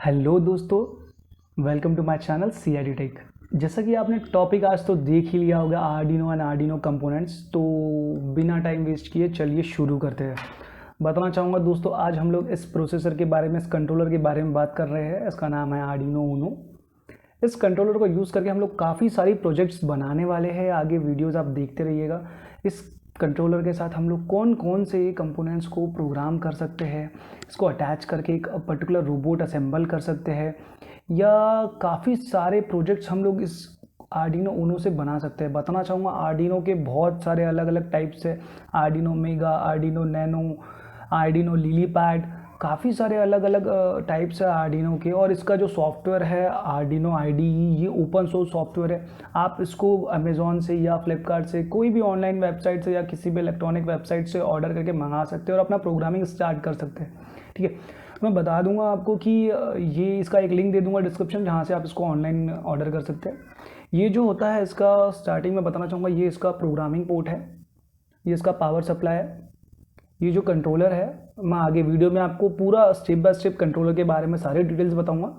Hello दोस्तों, welcome to my channel CID tech. जैसा कि आपने टॉपिक आज तो देख ही लिया होगा, आर्डिनो एंड आर्डिनो कंपोनेंट्स। तो बिना टाइम वेस्ट किए चलिए शुरू करते हैं। बताना चाहूँगा दोस्तों, आज हम लोग इस प्रोसेसर के बारे में, इस कंट्रोलर के बारे में बात कर रहे हैं। इसका नाम है आर्डिनो ऊनो। इस कंट्रोलर को यूज़ करके हम लोग काफ़ी सारी प्रोजेक्ट्स बनाने वाले हैं। आगे वीडियोस आप देखते रहिएगा। इस कंट्रोलर के साथ हम लोग कौन कौन से कंपोनेंट्स को प्रोग्राम कर सकते हैं, इसको अटैच करके एक पर्टिकुलर रोबोट असेंबल कर सकते हैं, या काफ़ी सारे प्रोजेक्ट्स हम लोग इस आर्डिनो ऊनो से बना सकते हैं। बताना चाहूँगा, आर्डिनो के बहुत सारे अलग अलग टाइप्स है। Arduino mega, Arduino nano, Arduino lily pad, काफ़ी सारे अलग अलग टाइप्स है आर्डिनो के। और इसका जो सॉफ्टवेयर है आर्डिनो IDE, ये ओपन सोर्स सॉफ्टवेयर है। आप इसको अमेज़ॉन से या फ्लिपकार्ट से, कोई भी ऑनलाइन वेबसाइट से या किसी भी इलेक्ट्रॉनिक वेबसाइट से ऑर्डर करके मंगा सकते हैं और अपना प्रोग्रामिंग स्टार्ट कर सकते हैं। ठीक है, मैं बता दूंगा आपको कि ये इसका एक लिंक दे दूंगा डिस्क्रिप्शन, जहाँ से आप इसको ऑनलाइन ऑर्डर कर सकते हैं। ये जो होता है इसका, स्टार्टिंग में बताना चाहूँगा, ये इसका प्रोग्रामिंग पोर्ट है, ये इसका पावर सप्लाई है, ये जो कंट्रोलर है। मैं आगे वीडियो में आपको पूरा स्टेप बाय स्टेप कंट्रोलर के बारे में सारे डिटेल्स बताऊंगा।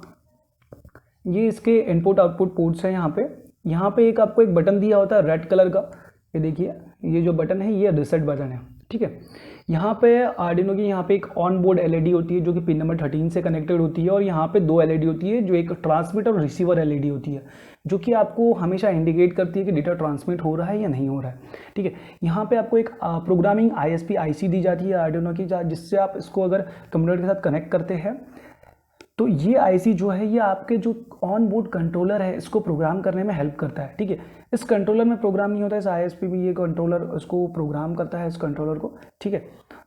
ये इसके इनपुट आउटपुट पोर्ट्स हैं। यहाँ पे एक आपको एक बटन दिया होता है रेड कलर का, ये देखिए, ये जो बटन है ये रीसेट बटन है। ठीक है, यहाँ पे आर्डिनो की यहाँ पे एक ऑन बोर्ड LED होती है जो कि पिन नंबर 13 से कनेक्टेड होती है, और यहाँ पे 2 LED होती है, जो एक ट्रांसमिट और रिसीवर LED होती है, जो कि आपको हमेशा इंडिकेट करती है कि डेटा ट्रांसमिट हो रहा है या नहीं हो रहा है। ठीक है, यहाँ पे आपको एक प्रोग्रामिंग ISP IC दी जाती है आर्डिनो की, जिससे आप इसको अगर कंप्यूटर के साथ कनेक्ट करते हैं तो ये IC जो है ये आपके जो ऑन बोर्ड कंट्रोलर है इसको प्रोग्राम करने में हेल्प करता है। ठीक है, इस कंट्रोलर में प्रोग्राम नहीं होता है, इस ISP में ये कंट्रोलर इसको प्रोग्राम करता है, इस कंट्रोलर को। ठीक है,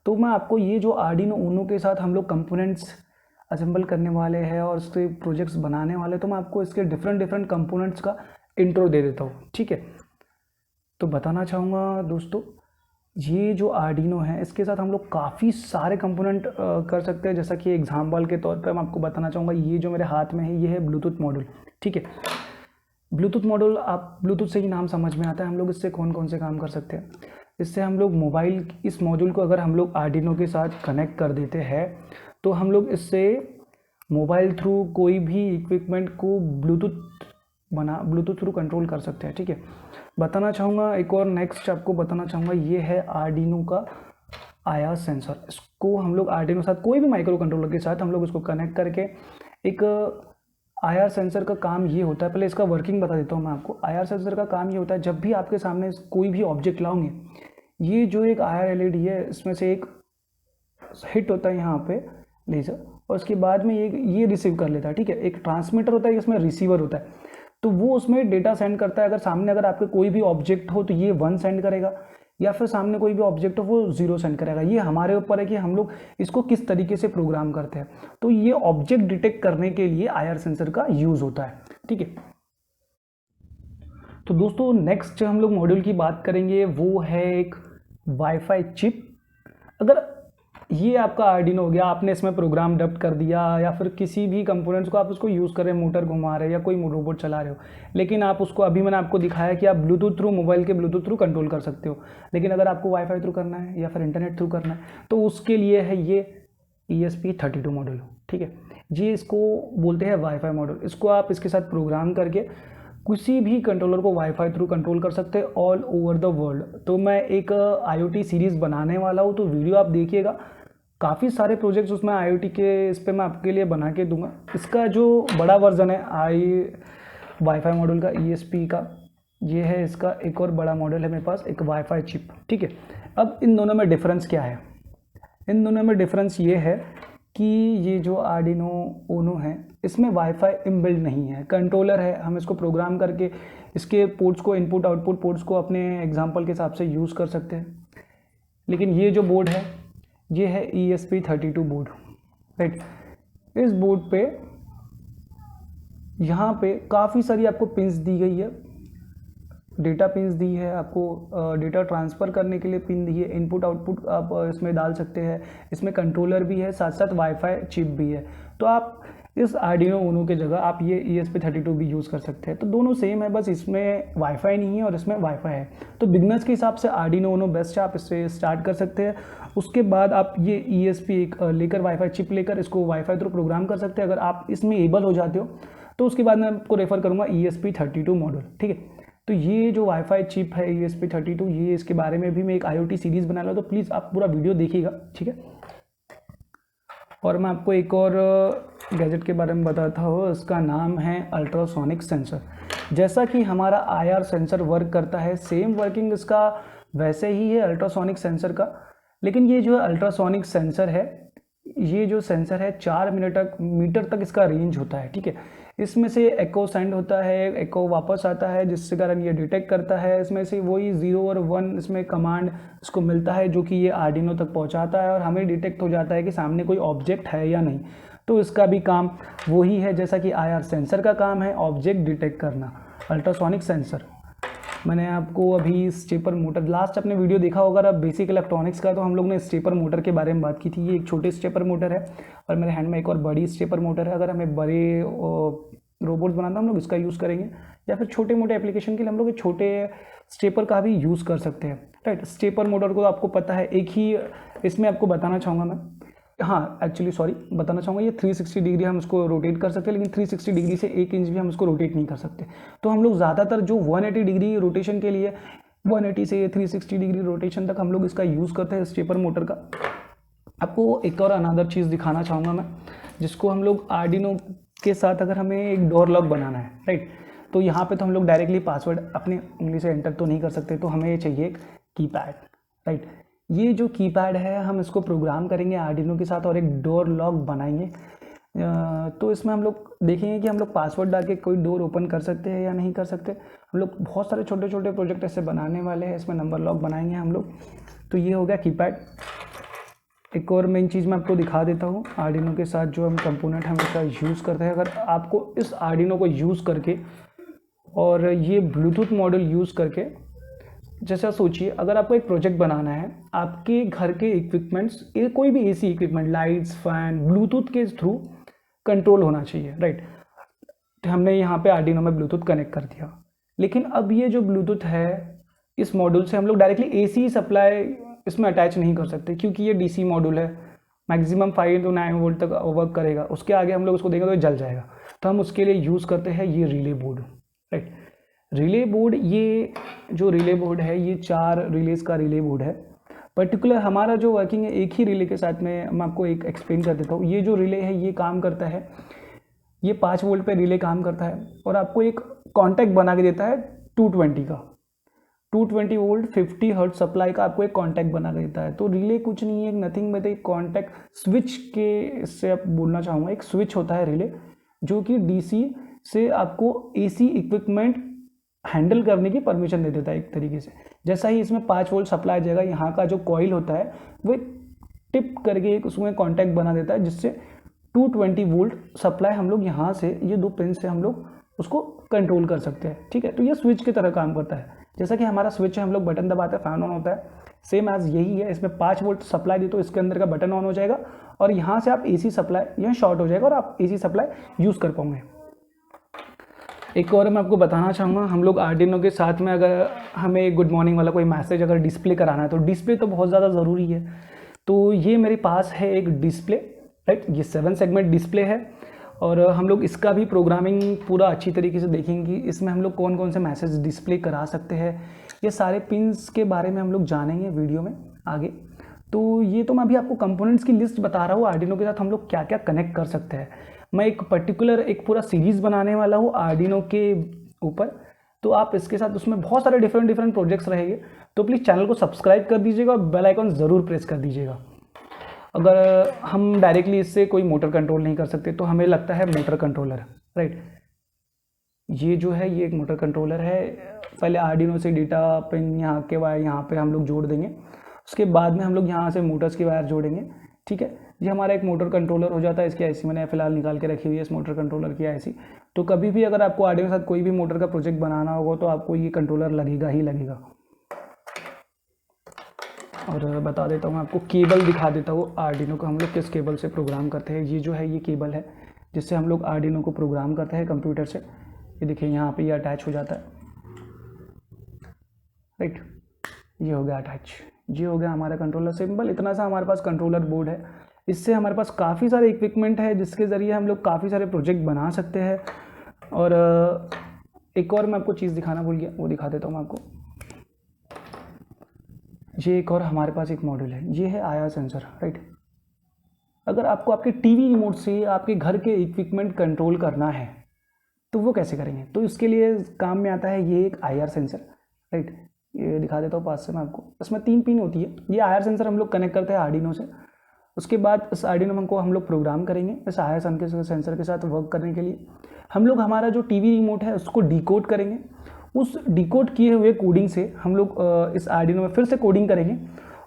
तो मैं आपको ये जो आर्डिनो ऊनो के साथ हम लोग कंपोनेंट्स असेंबल करने वाले हैं और इसके प्रोजेक्ट्स बनाने वाले, तो मैं आपको इसके डिफरेंट कंपोनेंट्स का इंट्रो दे देता हूँ। ठीक है, तो बताना चाहूँगा दोस्तों, ये जो आर्डिनो है इसके साथ हम लोग काफ़ी सारे कंपोनेंट कर सकते हैं। जैसा कि एग्जाम्पल के तौर पर मैं आपको बताना चाहूँगा, ये जो मेरे हाथ में है ये है ब्लूटूथ मॉड्यूल। ठीक है, ब्लूटूथ मॉड्यूल, आप ब्लूटूथ से ही नाम समझ में आता है। हम लोग इससे कौन कौन से काम कर सकते हैं, इससे हम लोग मोबाइल, इस मॉड्यूल को अगर हम लोग आर्डिनो के साथ कनेक्ट कर देते हैं तो हम लोग इससे मोबाइल थ्रू कोई भी इक्विपमेंट को ब्लूटूथ थ्रू कंट्रोल कर सकते हैं। ठीक है, बताना चाहूँगा एक और नेक्स्ट आपको बताना चाहूँगा, ये है आर्डिनो का IR सेंसर। इसको हम लोग आर्डिनो के साथ, कोई भी माइक्रो कंट्रोलर के साथ हम लोग इसको कनेक्ट करके, एक IR सेंसर का काम ये होता है, पहले इसका वर्किंग बता देता हूँ मैं आपको। IR सेंसर का काम ये होता है, जब भी आपके सामने कोई भी ऑब्जेक्ट लाओगे, ये जो एक IR LED है इसमें से एक हिट होता है यहाँ पे लेज़र, और उसके बाद में ये रिसीव कर लेता है। ठीक है, एक ट्रांसमीटर होता है, इसमें रिसीवर होता है, तो वो उसमें डेटा सेंड करता है। अगर सामने अगर आपके कोई भी ऑब्जेक्ट हो तो ये 1 सेंड करेगा, या फिर सामने कोई भी ऑब्जेक्ट हो वो 0 सेंड करेगा। ये हमारे ऊपर है कि हम लोग इसको किस तरीके से प्रोग्राम करते हैं। तो ये ऑब्जेक्ट डिटेक्ट करने के लिए IR सेंसर का यूज होता है। ठीक है, तो दोस्तों नेक्स्ट हम लोग मॉड्यूल की बात करेंगे, वो है एक वाईफाई चिप। अगर ये आपका आर्डिनो हो गया, आपने इसमें प्रोग्राम डब्ट कर दिया, या फिर किसी भी कंपोनेंट्स को आप उसको यूज़ कर रहे हैं, मोटर घुमा रहे हैं या कोई रोबोट चला रहे हो, लेकिन आप उसको, अभी मैंने आपको दिखाया कि आप ब्लूटूथ थ्रू, मोबाइल के ब्लूटूथ थ्रू कंट्रोल कर सकते हो। लेकिन अगर आपको वाईफाई थ्रू करना है या फिर इंटरनेट थ्रू करना है, तो उसके लिए है ये ESP32 मॉड्यूल। ठीक है, ये इसको बोलते हैं वाईफाई मॉड्यूल। इसको आप इसके साथ प्रोग्राम करके किसी भी कंट्रोलर को वाईफाई थ्रू कंट्रोल कर सकते हैं ऑल ओवर द वर्ल्ड। तो मैं एक IoT सीरीज़ बनाने वाला हूँ, तो वीडियो आप देखिएगा। काफ़ी सारे प्रोजेक्ट्स उसमें IoT के इस पर मैं आपके लिए बना के दूंगा। इसका जो बड़ा वर्जन है वाईफाई मॉड्यूल का, ESP का, ये है इसका एक और बड़ा मॉडल है मेरे पास, एक वाईफाई चिप। ठीक है, अब इन दोनों में डिफरेंस क्या है? इन दोनों में डिफरेंस ये है कि ये जो आर्डिनो ऊनो है इसमें वाईफाई इनबिल्ट नहीं है, कंट्रोलर है। हम इसको प्रोग्राम करके इसके पोर्ट्स को, इनपुट आउटपुट पोर्ट्स को अपने एग्जांपल के हिसाब से यूज़ कर सकते हैं। लेकिन ये जो बोर्ड है ये है ESP32 बोर्ड। राइट, इस बोर्ड पे यहाँ पे काफ़ी सारी आपको पिंस दी गई है, डेटा पिंस दी है आपको, डेटा ट्रांसफ़र करने के लिए पिन दी है, इनपुट आउटपुट आप इसमें डाल सकते हैं। इसमें कंट्रोलर भी है, साथ साथ वाईफाई चिप भी है। तो आप इस आर्डिनो ऊनो के जगह आप ये ESP32 भी यूज़ कर सकते हैं। तो दोनों सेम है, बस इसमें वाईफाई नहीं है और इसमें वाईफाई है। तो बिगनर्स के हिसाब से आर्डिनो ऊनो बेस्ट है, आप इससे स्टार्ट कर सकते हैं। उसके बाद आप ये ESP एक लेकर, वाईफाई चिप लेकर इसको वाईफाई थ्रू प्रोग्राम कर सकते हैं। अगर आप इसमें एबल हो जाते हो तो उसके बाद मैं आपको रेफ़र करूँगा ESP32 मॉडल, ठीक है। तो ये जो वाईफाई चिप है ESP32, ये इसके बारे में भी मैं एक IoT सीरीज़ बना रहा हूँ, तो प्लीज़ आप पूरा वीडियो देखिएगा, ठीक है। और मैं आपको एक और गैजेट के बारे में बताता हूँ, इसका नाम है अल्ट्रासोनिक सेंसर। जैसा कि हमारा IR सेंसर वर्क करता है, सेम वर्किंग इसका वैसे ही है अल्ट्रासोनिक सेंसर का। लेकिन ये जो अल्ट्रासोनिक सेंसर है, ये जो सेंसर है 4 मीटर तक इसका रेंज होता है, ठीक है। इसमें से एको सेंड होता है, एको वापस आता है, जिसके कारण ये डिटेक्ट करता है। इसमें से वही 0 और 1 इसमें कमांड इसको मिलता है, जो कि ये आर्डिनो तक पहुंचाता है और हमें डिटेक्ट हो जाता है कि सामने कोई ऑब्जेक्ट है या नहीं। तो इसका भी काम वही है जैसा कि IR सेंसर का काम है, ऑब्जेक्ट डिटेक्ट करना। अल्ट्रासोनिक सेंसर, मैंने आपको अभी स्टेपर मोटर, लास्ट अपने वीडियो देखा होगा अब बेसिक इलेक्ट्रॉनिक्स का, तो हम लोग ने स्टेपर मोटर के बारे में बात की थी। ये एक छोटे स्टेपर मोटर है और मेरे हैंड में एक और बड़ी स्टेपर मोटर है। अगर हमें बड़े रोबोट्स बनाना हम लोग इसका यूज़ करेंगे, या फिर छोटे मोटे एप्लीकेशन के लिए हम लोग छोटे स्टेपर का भी यूज़ कर सकते हैं, राइट। स्टेपर मोटर को आपको पता है, एक ही इसमें आपको बताना चाहूँगा मैं, हाँ एक्चुअली सॉरी बताना चाहूँगा, ये 360 डिग्री हम इसको रोटेट कर सकते हैं, लेकिन 360 डिग्री से 1 इंच भी हम इसको रोटेट नहीं कर सकते। तो हम लोग ज़्यादातर जो 180 डिग्री रोटेशन के लिए 180 से 360 डिग्री रोटेशन तक हम लोग इसका यूज़ करते हैं स्टेपर मोटर का। आपको एक और अनदर चीज़ दिखाना चाहूँगा मैं, जिसको हम लोग आर्डिनो के साथ अगर हमें एक डोर लॉक बनाना है, राइट, तो यहाँ पे तो हम लोग डायरेक्टली पासवर्ड अपने उंगली से एंटर तो नहीं कर सकते, तो हमें चाहिए एक कीपैड, राइट। ये जो कीपैड है हम इसको प्रोग्राम करेंगे आर्डिनो के साथ और एक डोर लॉक बनाएंगे। तो इसमें हम लोग देखेंगे कि हम लोग पासवर्ड डाल के कोई डोर ओपन कर सकते हैं या नहीं कर सकते। हम लोग बहुत सारे छोटे छोटे प्रोजेक्ट ऐसे बनाने वाले हैं, इसमें नंबर लॉक बनाएंगे हम लोग। तो ये हो गया कीपैड। एक और मेन चीज़ मैं आपको दिखा देता हूँ, आर्डिनो के साथ जो हम कंपोनेंट हम इसका यूज़ करते हैं। अगर आपको इस आर्डिनो को यूज़ करके और ये ब्लूटूथ मॉड्यूल यूज़ करके, जैसा सोचिए अगर आपको एक प्रोजेक्ट बनाना है, आपके घर के इक्विपमेंट्स, कोई भी AC equipment, lights, fan, Bluetooth के थ्रू कंट्रोल होना चाहिए, राइट। तो हमने यहाँ पे आर्डिनो में ब्लूटूथ कनेक्ट कर दिया, लेकिन अब ये जो ब्लूटूथ है इस मॉड्यूल से हम लोग डायरेक्टली AC सप्लाई इसमें अटैच नहीं कर सकते, क्योंकि ये DC मॉड्यूल है, मैक्सिमम 5 to 9 वोल्ट तक वर्क करेगा। उसके आगे हम लोग उसको देंगे तो जल जाएगा। तो हम उसके लिए यूज़ करते हैं ये relay board, right. Relay board, ये जो रिले बोर्ड है ये 4 रिलेज का रिले बोर्ड है। पर्टिकुलर हमारा जो वर्किंग है एक ही रिले के साथ में, मैं आपको एक एक्सप्लेन कर देता हूँ। ये जो रिले है ये काम करता है, ये 5 वोल्ट पे रिले काम करता है और आपको एक कॉन्टैक्ट बना के देता है 220 का, 220 वोल्ट 50 हर्ट्ज सप्लाई का आपको एक कॉन्टैक्ट बना के देता है। तो रिले कुछ नहीं है, नथिंग बट एक कॉन्टैक्ट स्विच के, इससे आप बोलना चाहूँगा, एक स्विच होता है रिले, जो कि DC से आपको AC इक्विपमेंट हैंडल करने की परमिशन दे देता है एक तरीके से। जैसा ही इसमें 5 वोल्ट सप्लाई जाएगा, यहाँ का जो कॉइल होता है वो टिप करके एक उसमें कॉन्टैक्ट बना देता है, जिससे 220 वोल्ट सप्लाई हम लोग यहाँ से, ये 2 पिन से हम लोग उसको कंट्रोल कर सकते हैं, ठीक है। तो ये स्विच की तरह काम करता है। जैसा कि हमारा स्विच है, हम लोग बटन दबाते हैं, फैन ऑन होता है, सेम एज यही है। इसमें 5 वोल्ट सप्लाई दी तो इसके अंदर का बटन ऑन हो जाएगा और यहाँ से आप AC सप्लाई, यहाँ शॉर्ट हो जाएगा और आप AC सप्लाई यूज़ कर पाओगे। एक और मैं आपको बताना चाहूँगा, हम लोग आर्डिनो के साथ में अगर हमें गुड मॉर्निंग वाला कोई मैसेज अगर डिस्प्ले कराना है, तो डिस्प्ले तो बहुत ज़्यादा ज़रूरी है। तो ये मेरे पास है एक डिस्प्ले, राइट, ये 7 सेगमेंट डिस्प्ले है और हम लोग इसका भी प्रोग्रामिंग पूरा अच्छी तरीके से देखेंगे। इसमें हम लोग कौन कौन से मैसेज डिस्प्ले करा सकते हैं, ये सारे पिंस के बारे में हम लोग जानेंगे वीडियो में आगे। तो ये तो मैं अभी आपको कंपोनेंट्स की लिस्ट बता रहा हूँ, आर्डिनो के साथ हम लोग क्या क्या कनेक्ट कर सकते हैं। मैं एक पर्टिकुलर एक पूरा सीरीज़ बनाने वाला हूँ आर्डिनो के ऊपर, तो आप इसके साथ उसमें बहुत सारे डिफरेंट प्रोजेक्ट्स रहेंगे। तो प्लीज़ चैनल को सब्सक्राइब कर दीजिएगा और बेल आइकन ज़रूर प्रेस कर दीजिएगा। अगर हम डायरेक्टली इससे कोई मोटर कंट्रोल नहीं कर सकते, तो हमें लगता है मोटर कंट्रोलर, राइट। ये जो है ये एक मोटर कंट्रोलर है। पहले आर्डिनो से डेटा पिन यहाँ के वायर यहाँ पे हम लोग जोड़ देंगे, उसके बाद में हम लोग यहाँ से मोटर्स की वायर जोड़ेंगे, ठीक है। ये हमारा एक मोटर कंट्रोलर हो जाता है। इसकी IC मैंने फिलहाल निकाल के रखी हुई है, इस मोटर कंट्रोलर की IC। तो कभी भी अगर आपको आर्डिनो के साथ कोई भी मोटर का प्रोजेक्ट बनाना होगा तो आपको ये कंट्रोलर लगेगा ही लगेगा। और बता देता हूँ, आपको केबल दिखा देता हूँ आर्डिनो को हम लोग किस केबल से प्रोग्राम करते हैं। ये जो है ये केबल है, जिससे हम लोग आर्डिनो को प्रोग्राम करते हैं कंप्यूटर से। ये देखिए यहाँ पे ये अटैच हो जाता है, राइट, ये हो गया अटैच। ये हो गया हमारा कंट्रोलर। सिंपल इतना सा हमारे पास कंट्रोलर बोर्ड है। इससे हमारे पास काफ़ी सारे इक्विपमेंट है जिसके ज़रिए हम लोग काफ़ी सारे प्रोजेक्ट बना सकते हैं। और एक और मैं आपको चीज़ दिखाना भूल गया, वो दिखा देता हूँ मैं आपको। ये एक और हमारे पास एक मॉड्यूल है, ये है IR सेंसर, राइट। अगर आपको आपके टीवी रिमोट से आपके घर के इक्विपमेंट कंट्रोल करना है तो वो कैसे करेंगे? तो इसके लिए काम में आता है ये एक IR सेंसर, राइट। ये दिखा देता हूँ पास से मैं आपको। इसमें 3 पिन होती है। ये IR सेंसर हम लोग कनेक्ट करते हैं आर्डिनो से। उसके बाद इस आर्डिनो में हम लोग प्रोग्राम करेंगे इस IR सेंसर के साथ वर्क करने के लिए। हम लोग हमारा जो टीवी रिमोट है उसको डिकोड करेंगे। उस डिकोड किए हुए कोडिंग से हम लोग इस आर्डिनो में फिर से कोडिंग करेंगे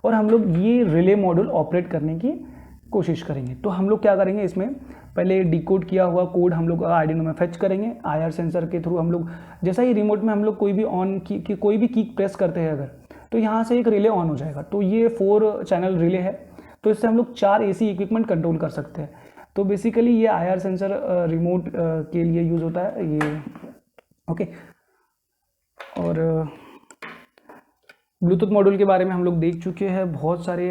और हम लोग ये रिले मॉड्यूल ऑपरेट करने की कोशिश करेंगे। तो हम लोग क्या करेंगे, इसमें पहले डिकोड किया हुआ कोड हम लोग आर्डिनो में फेच करेंगे। IR सेंसर के थ्रू हम लोग जैसा ही रिमोट में हम लोग कोई भी ऑन की कोई भी की प्रेस करते हैं अगर, तो यहाँ से एक रिले ऑन हो जाएगा। तो ये 4 चैनल रिले है, तो इससे हम लोग 4 AC इक्विपमेंट कंट्रोल कर सकते हैं। तो बेसिकली ये IR सेंसर रिमोट के लिए यूज़ होता है ये, ओके। और ब्लूटूथ मॉड्यूल के बारे में हम लोग देख चुके हैं, बहुत सारे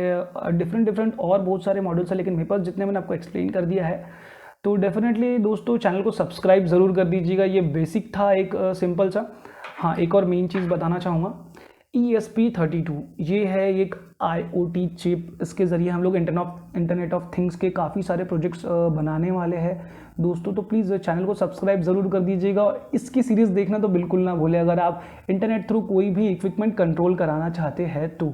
डिफरेंट और बहुत सारे मॉड्यूल्स हैं, लेकिन मेरे पास जितने मैंने आपको एक्सप्लेन कर दिया है। तो डेफिनेटली दोस्तों चैनल को सब्सक्राइब ज़रूर कर दीजिएगा। ये बेसिक था एक सिंपल सा। हाँ, एक और मेन चीज़ बताना चाहूँगा, ESP32 ये है एक IoT चिप। इसके ज़रिए हम लोग इंटरनेट ऑफ थिंग्स के काफ़ी सारे प्रोजेक्ट्स बनाने वाले हैं दोस्तों। तो प्लीज़ चैनल को सब्सक्राइब ज़रूर कर दीजिएगा और इसकी सीरीज़ देखना तो बिल्कुल ना भूलें अगर आप इंटरनेट थ्रू कोई भी इक्विपमेंट कंट्रोल कराना चाहते हैं तो।